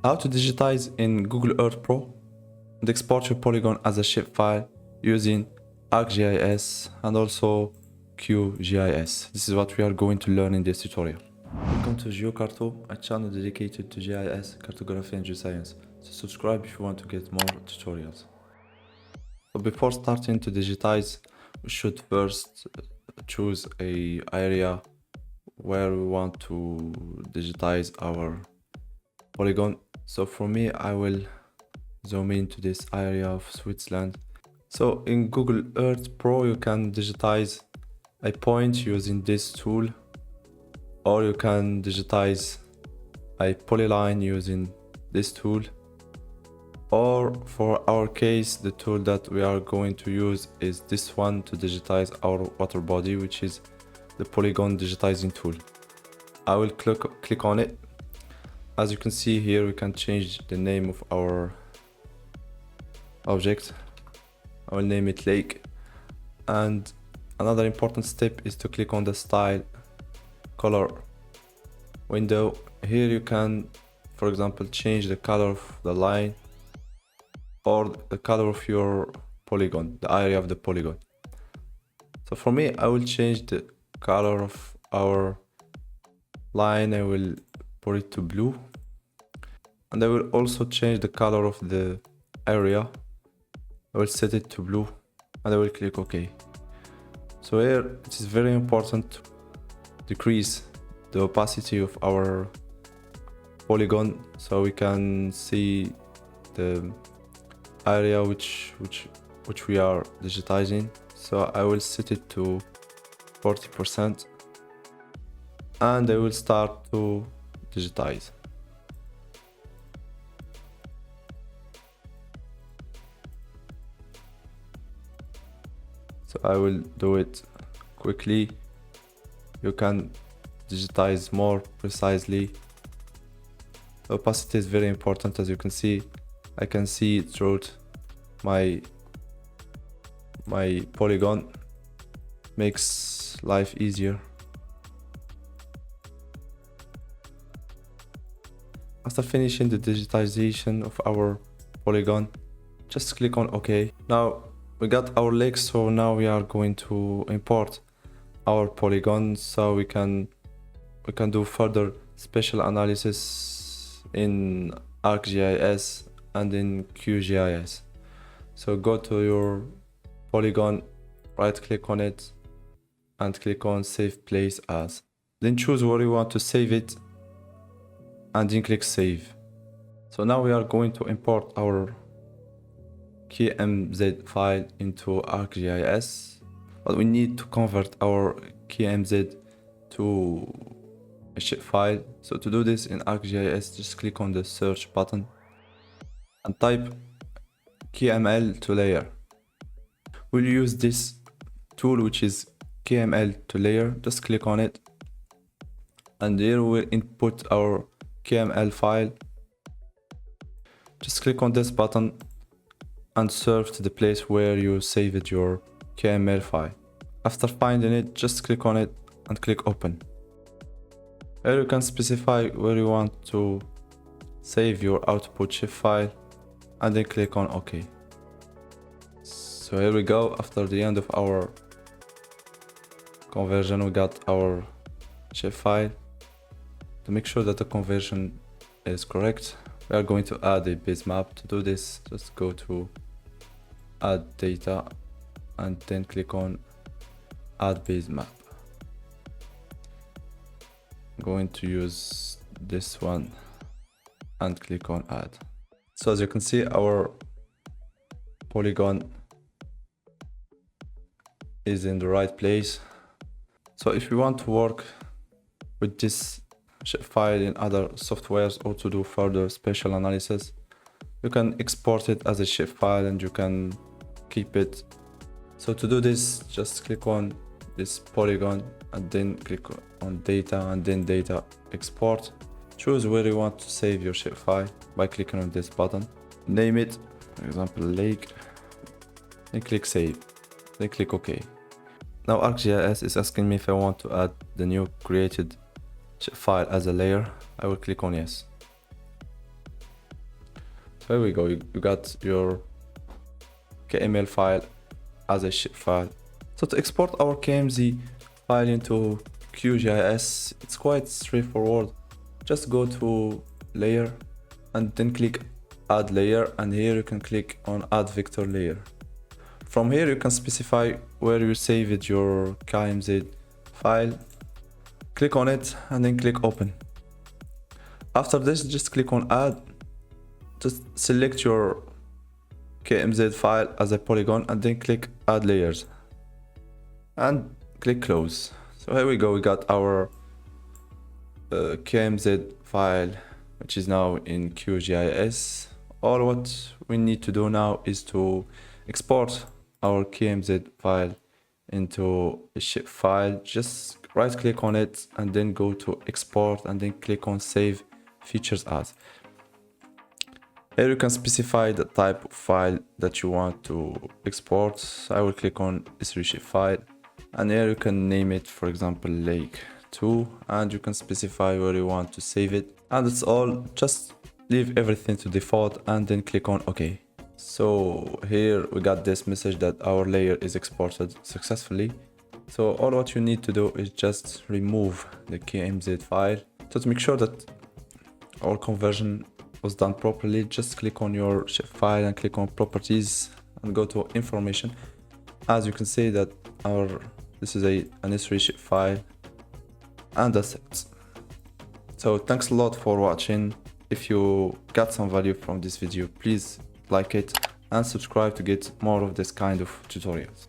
How to digitize in Google Earth Pro and export your polygon as a shapefile using ArcGIS and also QGIS. This is what we are going to learn in this tutorial. Welcome to Geocarto, a channel dedicated to GIS, cartography and geoscience. So subscribe if you want to get more tutorials. So before starting to digitize, we should first choose an area where we want to digitize our polygon. So for me, I will zoom into this area of Switzerland. So in Google Earth Pro, you can digitize a point using this tool, or you can digitize a polyline using this tool. Or for our case, the tool that we are going to use is this one to digitize our water body, which is the polygon digitizing tool. I will click on it. As you can see here, we can change the name of our object. I will name it lake. And another important step is to click on the style color window. Here you can, for example, change the color of the line or the color of your polygon, the area of the polygon. So for me, I will change the color of our line. I will put it to blue, and I will also change the color of the area. I will set it to blue and I will click OK. So here it is very important to decrease the opacity of our polygon so we can see the area which we are digitizing. So I will set it to 40% and I will start to digitize. So I will do it quickly. You can digitize more precisely. The opacity is very important. As you can see, I can see it through my polygon. Makes life easier. After finishing the digitization of our polygon, just click on OK. Now we got our lake, so now we are going to import our polygon so we can do further spatial analysis in ArcGIS and in QGIS. So go to your polygon, right click on it and click on Save Place As. Then choose where you want to save it and then click Save. So now we are going to import our KMZ file into ArcGIS, but we need to convert our KMZ to a shapefile. So to do this in ArcGIS, just click on the search button and type KML to layer. We'll use this tool which is KML to layer. Just click on it and here we'll input our KML file. Just click on this button and search to the place where you saved your KML file. After finding it, just click on it and click open. Here you can specify where you want to save your output shapefile and then click on OK. So here we go. After the end of our conversion, we got our shapefile. To make sure that the conversion is correct, we are going to add a base map. To do this, just go to Add Data and then click on Add Base Map. I'm going to use this one and click on Add. So as you can see, our polygon is in the right place. So if you want to work with this shapefile in other softwares or to do further spatial analysis, you can export it as a shapefile and you can keep it. So to do this, just click on this polygon and then click on Data and then Data Export. Choose where you want to save your shapefile by clicking on this button. Name it, for example, lake, then click Save, then click OK. Now ArcGIS is asking me if I want to add the new created file as a layer. I will click on yes. So here we go, you got your KML file as a shapefile. So to export our KMZ file into QGIS, it's quite straightforward. Just go to layer and then click add layer, and here you can click on add vector layer. From here you can specify where you saved your KMZ file. Click on it and then click open. After this, just click on add. Just select your KMZ file as a polygon and then click add layers and click close. So here we go, we got our KMZ file, which is now in QGIS. All what we need to do now is to export our KMZ file into a shapefile. Just right click on it and then go to export and then click on save features as. Here you can specify the type of file that you want to export. I will click on S3 shapefile, and here you can name it, for example, Lake 2, and you can specify where you want to save it. And that's all. Just leave everything to default and then click on OK. So here we got this message that our layer is exported successfully. So all what you need to do is just remove the KMZ file. So to make sure that our conversion was done properly, just click on your shapefile and click on properties and go to information. As you can see that this is an S3 shapefile, and that's it. So thanks a lot for watching. If you got some value from this video, please like it and subscribe to get more of this kind of tutorials.